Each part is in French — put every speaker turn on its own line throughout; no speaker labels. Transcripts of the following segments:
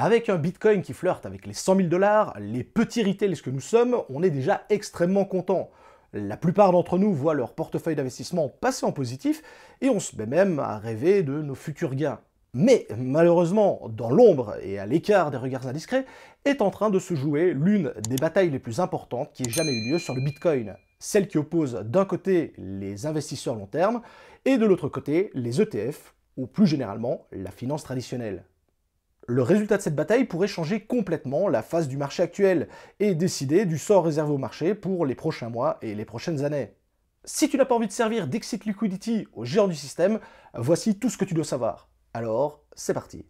Avec un Bitcoin qui flirte avec les 100 000 $, les petits retailers que nous sommes, on est déjà extrêmement content. La plupart d'entre nous voient leur portefeuille d'investissement passer en positif et on se met même à rêver de nos futurs gains. Mais malheureusement, dans l'ombre et à l'écart des regards indiscrets, est en train de se jouer l'une des batailles les plus importantes qui ait jamais eu lieu sur le Bitcoin. Celle qui oppose d'un côté les investisseurs long terme et de l'autre côté les ETF, ou plus généralement la finance traditionnelle. Le résultat de cette bataille pourrait changer complètement la face du marché actuel et décider du sort réservé au marché pour les prochains mois et les prochaines années. Si tu n'as pas envie de servir d'exit liquidity au géant du système, voici tout ce que tu dois savoir. Alors, c'est parti.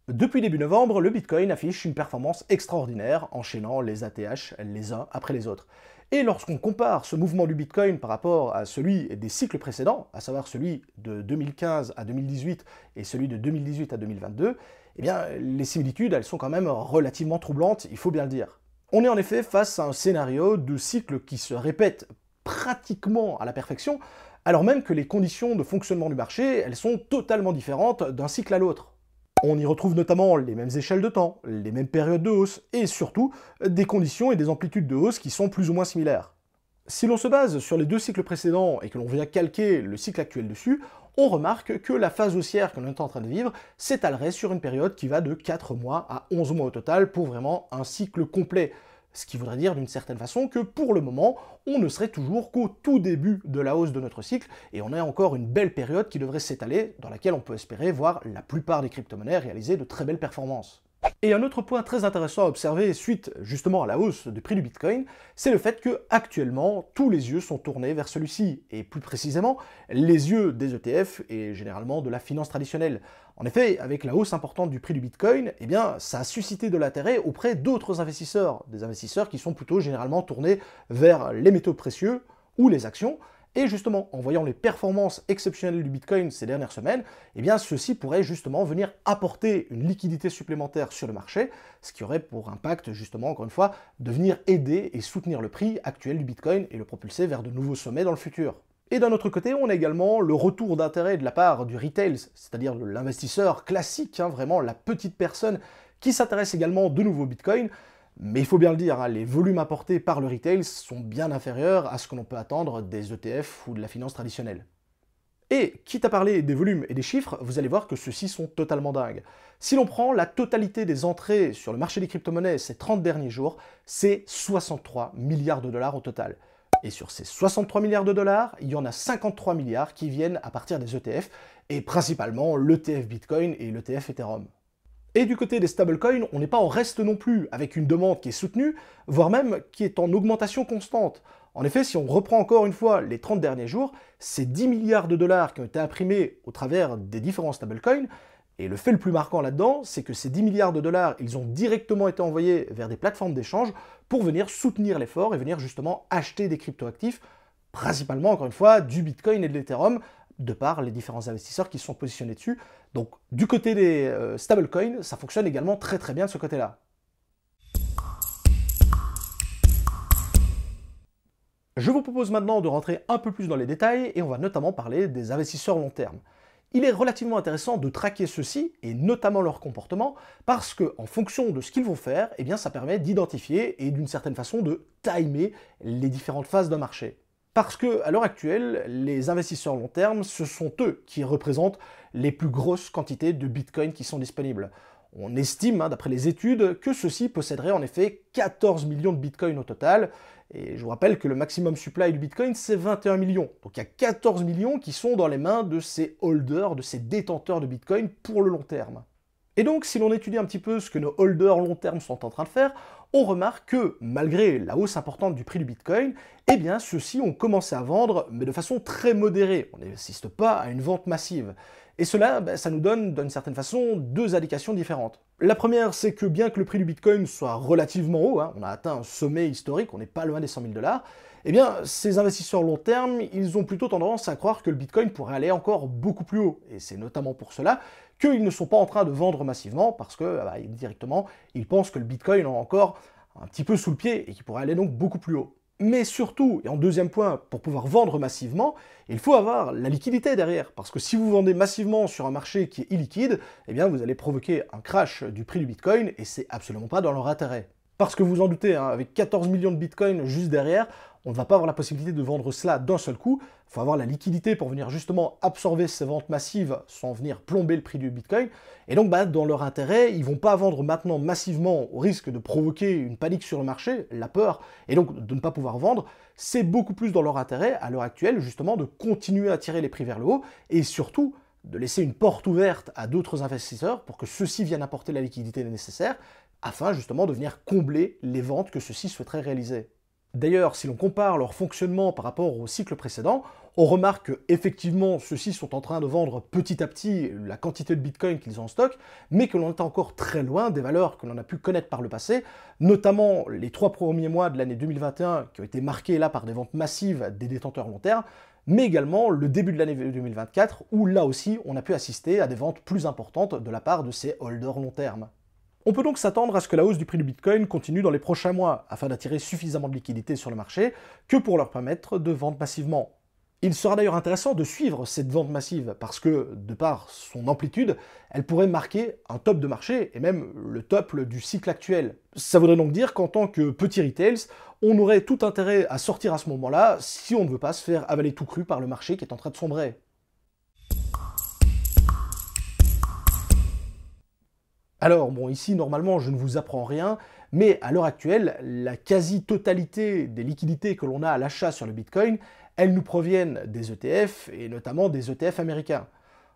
Depuis début novembre, le Bitcoin affiche une performance extraordinaire, enchaînant les ATH les uns après les autres. Et lorsqu'on compare ce mouvement du Bitcoin par rapport à celui des cycles précédents, à savoir celui de 2015 à 2018 et celui de 2018 à 2022, eh bien, les similitudes, elles sont quand même relativement troublantes, il faut bien le dire. On est en effet face à un scénario de cycle qui se répète pratiquement à la perfection, alors même que les conditions de fonctionnement du marché, elles sont totalement différentes d'un cycle à l'autre. On y retrouve notamment les mêmes échelles de temps, les mêmes périodes de hausse, et surtout des conditions et des amplitudes de hausse qui sont plus ou moins similaires. Si l'on se base sur les deux cycles précédents et que l'on vient calquer le cycle actuel dessus, on remarque que la phase haussière que l'on est en train de vivre s'étalerait sur une période qui va de 4 mois à 11 mois au total pour vraiment un cycle complet. Ce qui voudrait dire d'une certaine façon que pour le moment, on ne serait toujours qu'au tout début de la hausse de notre cycle, et on a encore une belle période qui devrait s'étaler, dans laquelle on peut espérer voir la plupart des crypto-monnaies réaliser de très belles performances. Et un autre point très intéressant à observer suite justement à la hausse du prix du Bitcoin, c'est le fait que actuellement tous les yeux sont tournés vers celui-ci, et plus précisément les yeux des ETF et généralement de la finance traditionnelle. En effet, avec la hausse importante du prix du Bitcoin, eh bien, ça a suscité de l'intérêt auprès d'autres investisseurs, des investisseurs qui sont plutôt généralement tournés vers les métaux précieux ou les actions. Et justement, en voyant les performances exceptionnelles du Bitcoin ces dernières semaines, eh bien, ceci pourrait justement venir apporter une liquidité supplémentaire sur le marché, ce qui aurait pour impact, justement, encore une fois, de venir aider et soutenir le prix actuel du Bitcoin et le propulser vers de nouveaux sommets dans le futur. Et d'un autre côté, on a également le retour d'intérêt de la part du retail, c'est-à-dire l'investisseur classique, vraiment la petite personne qui s'intéresse également de nouveau au Bitcoin. Mais il faut bien le dire, les volumes apportés par le retail sont bien inférieurs à ce que l'on peut attendre des ETF ou de la finance traditionnelle. Et, quitte à parler des volumes et des chiffres, vous allez voir que ceux-ci sont totalement dingues. Si l'on prend la totalité des entrées sur le marché des crypto-monnaies ces 30 derniers jours, c'est 63 milliards de dollars au total. Et sur ces 63 milliards de dollars, il y en a 53 milliards qui viennent à partir des ETF, et principalement l'ETF Bitcoin et l'ETF Ethereum. Et du côté des stablecoins, on n'est pas en reste non plus, avec une demande qui est soutenue, voire même qui est en augmentation constante. En effet, si on reprend encore une fois les 30 derniers jours, c'est 10 milliards de dollars qui ont été imprimés au travers des différents stablecoins, et le fait le plus marquant là-dedans, c'est que ces 10 milliards de dollars, ils ont directement été envoyés vers des plateformes d'échange pour venir soutenir l'effort et venir justement acheter des cryptoactifs, principalement, encore une fois, du Bitcoin et de l'Ethereum, de par les différents investisseurs qui sont positionnés dessus. Donc, du côté des stablecoins, ça fonctionne également très très bien de ce côté-là. Je vous propose maintenant de rentrer un peu plus dans les détails et on va notamment parler des investisseurs long terme. Il est relativement intéressant de traquer ceux-ci, et notamment leur comportement, parce que en fonction de ce qu'ils vont faire, eh bien, ça permet d'identifier et d'une certaine façon de timer les différentes phases d'un marché. Parce que, à l'heure actuelle, les investisseurs long terme, ce sont eux qui représentent les plus grosses quantités de Bitcoin qui sont disponibles. On estime, d'après les études, que ceux-ci posséderaient en effet 14 millions de Bitcoin au total, et je vous rappelle que le maximum supply du Bitcoin, c'est 21 millions. Donc il y a 14 millions qui sont dans les mains de ces holders, de ces détenteurs de Bitcoin pour le long terme. Et donc, si l'on étudie un petit peu ce que nos holders long terme sont en train de faire, on remarque que, malgré la hausse importante du prix du Bitcoin, eh bien, ceux-ci ont commencé à vendre, mais de façon très modérée. On n'assiste pas à une vente massive. Et cela, ça nous donne, d'une certaine façon, deux indications différentes. La première, c'est que bien que le prix du Bitcoin soit relativement haut, on a atteint un sommet historique, on n'est pas loin des 100 000 $, eh bien, ces investisseurs long terme, ils ont plutôt tendance à croire que le Bitcoin pourrait aller encore beaucoup plus haut. Et c'est notamment pour cela qu'ils ne sont pas en train de vendre massivement, parce que, directement, ils pensent que le Bitcoin est encore un petit peu sous le pied et qu'il pourrait aller donc beaucoup plus haut. Mais surtout, et en deuxième point, pour pouvoir vendre massivement, il faut avoir la liquidité derrière. Parce que si vous vendez massivement sur un marché qui est illiquide, eh bien vous allez provoquer un crash du prix du Bitcoin et c'est absolument pas dans leur intérêt. Parce que vous en doutez, hein, avec 14 millions de Bitcoin juste derrière, on ne va pas avoir la possibilité de vendre cela d'un seul coup. Il faut avoir la liquidité pour venir justement absorber ces ventes massives sans venir plomber le prix du Bitcoin. Et donc, dans leur intérêt, ils ne vont pas vendre maintenant massivement au risque de provoquer une panique sur le marché, la peur, et donc de ne pas pouvoir vendre. C'est beaucoup plus dans leur intérêt, à l'heure actuelle, justement, de continuer à tirer les prix vers le haut et surtout de laisser une porte ouverte à d'autres investisseurs pour que ceux-ci viennent apporter la liquidité nécessaire afin justement de venir combler les ventes que ceux-ci souhaiteraient réaliser. D'ailleurs, si l'on compare leur fonctionnement par rapport au cycle précédent, on remarque qu'effectivement, ceux-ci sont en train de vendre petit à petit la quantité de Bitcoin qu'ils ont en stock, mais que l'on est encore très loin des valeurs que l'on a pu connaître par le passé, notamment les 3 premiers mois de l'année 2021 qui ont été marqués là par des ventes massives des détenteurs long terme, mais également le début de l'année 2024 où là aussi on a pu assister à des ventes plus importantes de la part de ces holders long terme. On peut donc s'attendre à ce que la hausse du prix du Bitcoin continue dans les prochains mois, afin d'attirer suffisamment de liquidités sur le marché que pour leur permettre de vendre massivement. Il sera d'ailleurs intéressant de suivre cette vente massive, parce que, de par son amplitude, elle pourrait marquer un top de marché, et même le top du cycle actuel. Ça voudrait donc dire qu'en tant que petit retails, on aurait tout intérêt à sortir à ce moment-là, si on ne veut pas se faire avaler tout cru par le marché qui est en train de sombrer. Alors, bon, ici, normalement, je ne vous apprends rien, mais à l'heure actuelle, la quasi-totalité des liquidités que l'on a à l'achat sur le Bitcoin, elles nous proviennent des ETF, et notamment des ETF américains.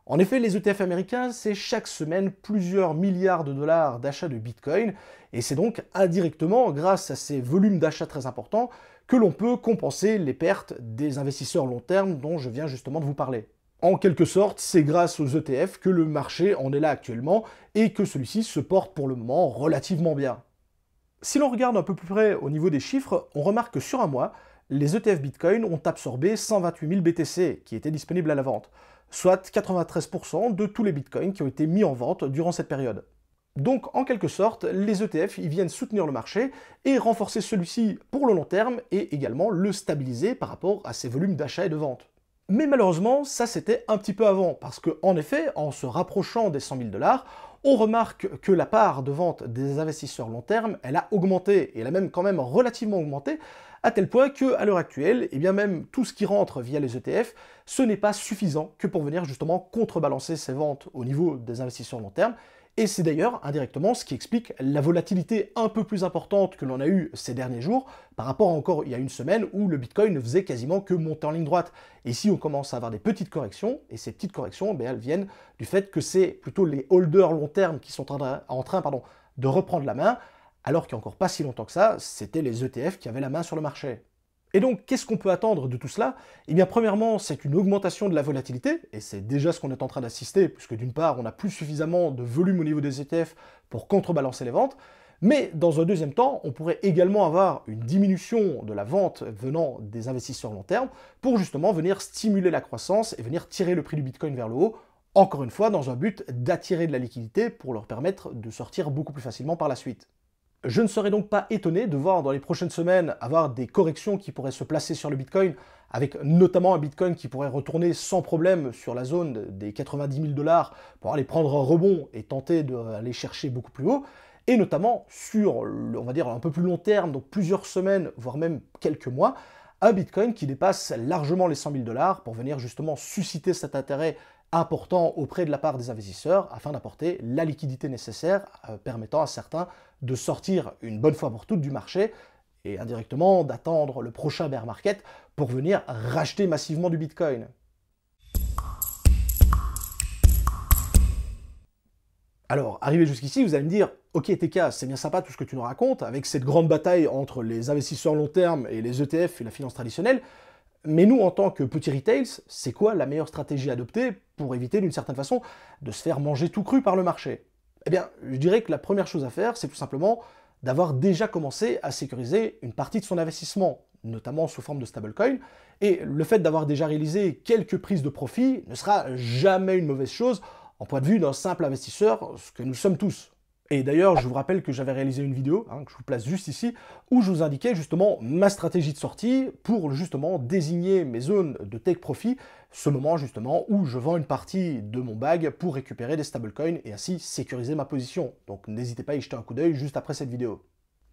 En effet, les ETF américains, c'est chaque semaine plusieurs milliards de dollars d'achat de Bitcoin, et c'est donc indirectement, grâce à ces volumes d'achat très importants, que l'on peut compenser les pertes des investisseurs long terme dont je viens justement de vous parler. En quelque sorte, c'est grâce aux ETF que le marché en est là actuellement et que celui-ci se porte pour le moment relativement bien. Si l'on regarde un peu plus près au niveau des chiffres, on remarque que sur un mois, les ETF Bitcoin ont absorbé 128 000 BTC qui étaient disponibles à la vente, soit 93% de tous les Bitcoins qui ont été mis en vente durant cette période. Donc en quelque sorte, les ETF ils viennent soutenir le marché et renforcer celui-ci pour le long terme et également le stabiliser par rapport à ces volumes d'achat et de vente. Mais malheureusement, ça c'était un petit peu avant, parce qu'en effet, en se rapprochant des 100 000 $, on remarque que la part de vente des investisseurs long terme, elle a augmenté, et elle a même quand même relativement augmenté, à tel point qu'à l'heure actuelle, eh bien même tout ce qui rentre via les ETF, ce n'est pas suffisant que pour venir justement contrebalancer ces ventes au niveau des investisseurs long terme, et c'est d'ailleurs indirectement ce qui explique la volatilité un peu plus importante que l'on a eue ces derniers jours par rapport à encore il y a une semaine où le Bitcoin ne faisait quasiment que monter en ligne droite. Et ici on commence à avoir des petites corrections, et ces petites corrections, elles viennent du fait que c'est plutôt les holders long terme qui sont en train de reprendre la main, alors qu'il n'y a encore pas si longtemps que ça, c'était les ETF qui avaient la main sur le marché. Et donc, qu'est-ce qu'on peut attendre de tout cela? Eh bien, premièrement, c'est une augmentation de la volatilité, et c'est déjà ce qu'on est en train d'assister, puisque d'une part, on n'a plus suffisamment de volume au niveau des ETF pour contrebalancer les ventes, mais dans un deuxième temps, on pourrait également avoir une diminution de la vente venant des investisseurs long terme, pour justement venir stimuler la croissance et venir tirer le prix du Bitcoin vers le haut, encore une fois dans un but d'attirer de la liquidité pour leur permettre de sortir beaucoup plus facilement par la suite. Je ne serais donc pas étonné de voir dans les prochaines semaines avoir des corrections qui pourraient se placer sur le Bitcoin, avec notamment un Bitcoin qui pourrait retourner sans problème sur la zone des 90 000 $ pour aller prendre un rebond et tenter d'aller chercher beaucoup plus haut, et notamment sur, on va dire, un peu plus long terme, donc plusieurs semaines, voire même quelques mois, un Bitcoin qui dépasse largement les 100 000 $ pour venir justement susciter cet intérêt important auprès de la part des investisseurs afin d'apporter la liquidité nécessaire permettant à certains de sortir une bonne fois pour toutes du marché et indirectement d'attendre le prochain bear market pour venir racheter massivement du Bitcoin. Alors, arrivé jusqu'ici, vous allez me dire « Ok TK, c'est bien sympa tout ce que tu nous racontes, avec cette grande bataille entre les investisseurs long terme et les ETF et la finance traditionnelle, mais nous, en tant que petits retails, c'est quoi la meilleure stratégie à adopter pour éviter d'une certaine façon de se faire manger tout cru par le marché ?» Eh bien, je dirais que la première chose à faire, c'est tout simplement d'avoir déjà commencé à sécuriser une partie de son investissement, notamment sous forme de stablecoin, et le fait d'avoir déjà réalisé quelques prises de profit ne sera jamais une mauvaise chose en point de vue d'un simple investisseur, ce que nous sommes tous. Et d'ailleurs, je vous rappelle que j'avais réalisé une vidéo, que je vous place juste ici, où je vous indiquais justement ma stratégie de sortie pour justement désigner mes zones de take profit, ce moment justement où je vends une partie de mon bag pour récupérer des stablecoins et ainsi sécuriser ma position. Donc n'hésitez pas à y jeter un coup d'œil juste après cette vidéo.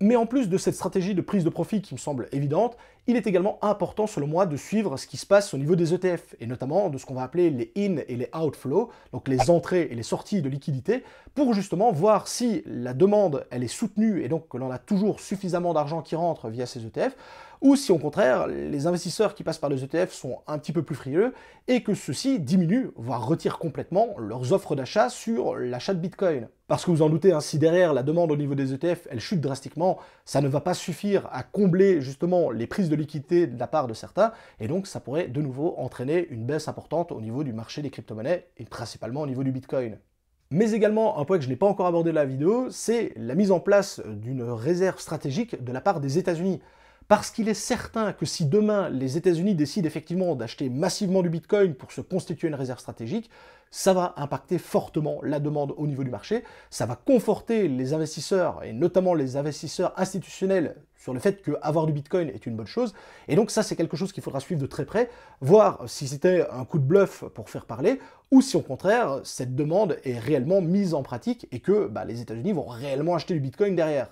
Mais en plus de cette stratégie de prise de profit qui me semble évidente, il est également important selon moi de suivre ce qui se passe au niveau des ETF, et notamment de ce qu'on va appeler les in et les outflows, donc les entrées et les sorties de liquidités, pour justement voir si la demande elle est soutenue et donc que l'on a toujours suffisamment d'argent qui rentre via ces ETF, ou si au contraire les investisseurs qui passent par les ETF sont un petit peu plus frileux et que ceux-ci diminuent, voire retirent complètement leurs offres d'achat sur l'achat de Bitcoin. Parce que vous en doutez, si derrière la demande au niveau des ETF elle chute drastiquement, ça ne va pas suffire à combler justement les prises de liquidité de la part de certains, et donc ça pourrait de nouveau entraîner une baisse importante au niveau du marché des crypto-monnaies, et principalement au niveau du Bitcoin. Mais également, un point que je n'ai pas encore abordé dans la vidéo, c'est la mise en place d'une réserve stratégique de la part des États-Unis. Parce qu'il est certain que si demain les États-Unis décident effectivement d'acheter massivement du Bitcoin pour se constituer une réserve stratégique, ça va impacter fortement la demande au niveau du marché, ça va conforter les investisseurs, et notamment les investisseurs institutionnels, sur le fait qu'avoir du Bitcoin est une bonne chose, et donc ça c'est quelque chose qu'il faudra suivre de très près, voir si c'était un coup de bluff pour faire parler, ou si au contraire cette demande est réellement mise en pratique et que les États-Unis vont réellement acheter du Bitcoin derrière.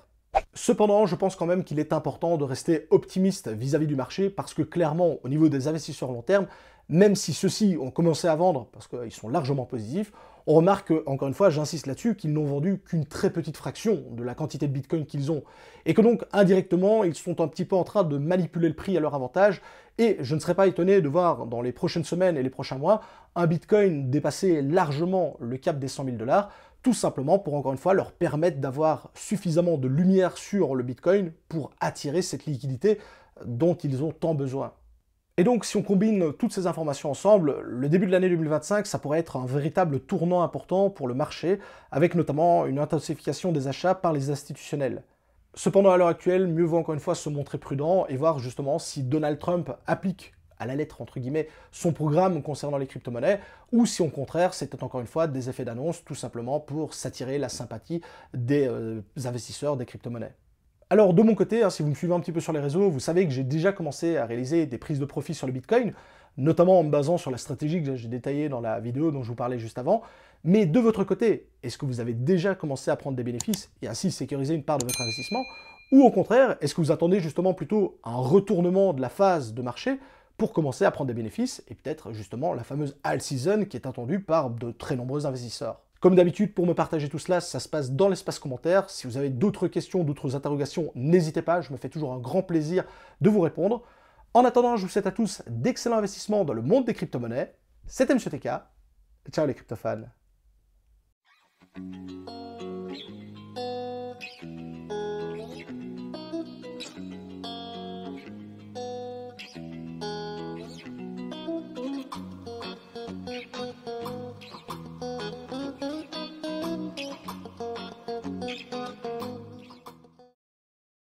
Cependant, je pense quand même qu'il est important de rester optimiste vis-à-vis du marché parce que clairement, au niveau des investisseurs long terme, même si ceux-ci ont commencé à vendre parce qu'ils sont largement positifs, on remarque que, encore une fois, j'insiste là-dessus, qu'ils n'ont vendu qu'une très petite fraction de la quantité de Bitcoin qu'ils ont. Et que donc, indirectement, ils sont un petit peu en train de manipuler le prix à leur avantage. Et je ne serais pas étonné de voir dans les prochaines semaines et les prochains mois un Bitcoin dépasser largement le cap des 100 000 $, tout simplement pour, encore une fois, leur permettre d'avoir suffisamment de lumière sur le Bitcoin pour attirer cette liquidité dont ils ont tant besoin. Et donc, si on combine toutes ces informations ensemble, le début de l'année 2025, ça pourrait être un véritable tournant important pour le marché, avec notamment une intensification des achats par les institutionnels. Cependant, à l'heure actuelle, mieux vaut encore une fois se montrer prudent et voir justement si Donald Trump applique à la lettre, entre guillemets, son programme concernant les crypto-monnaies, ou si au contraire, c'était encore une fois des effets d'annonce, tout simplement pour s'attirer la sympathie des investisseurs des crypto-monnaies. Alors de mon côté, si vous me suivez un petit peu sur les réseaux, vous savez que j'ai déjà commencé à réaliser des prises de profit sur le Bitcoin, notamment en me basant sur la stratégie que j'ai détaillée dans la vidéo dont je vous parlais juste avant. Mais de votre côté, est-ce que vous avez déjà commencé à prendre des bénéfices et ainsi sécuriser une part de votre investissement? Ou au contraire, est-ce que vous attendez justement plutôt un retournement de la phase de marché pour commencer à prendre des bénéfices et peut-être justement la fameuse alt season qui est attendue par de très nombreux investisseurs? Comme d'habitude, pour me partager tout cela, ça se passe dans l'espace commentaire. Si vous avez d'autres questions, d'autres interrogations, n'hésitez pas, je me fais toujours un grand plaisir de vous répondre. En attendant, je vous souhaite à tous d'excellents investissements dans le monde des crypto-monnaies. C'était M. TK. Ciao les crypto-fans.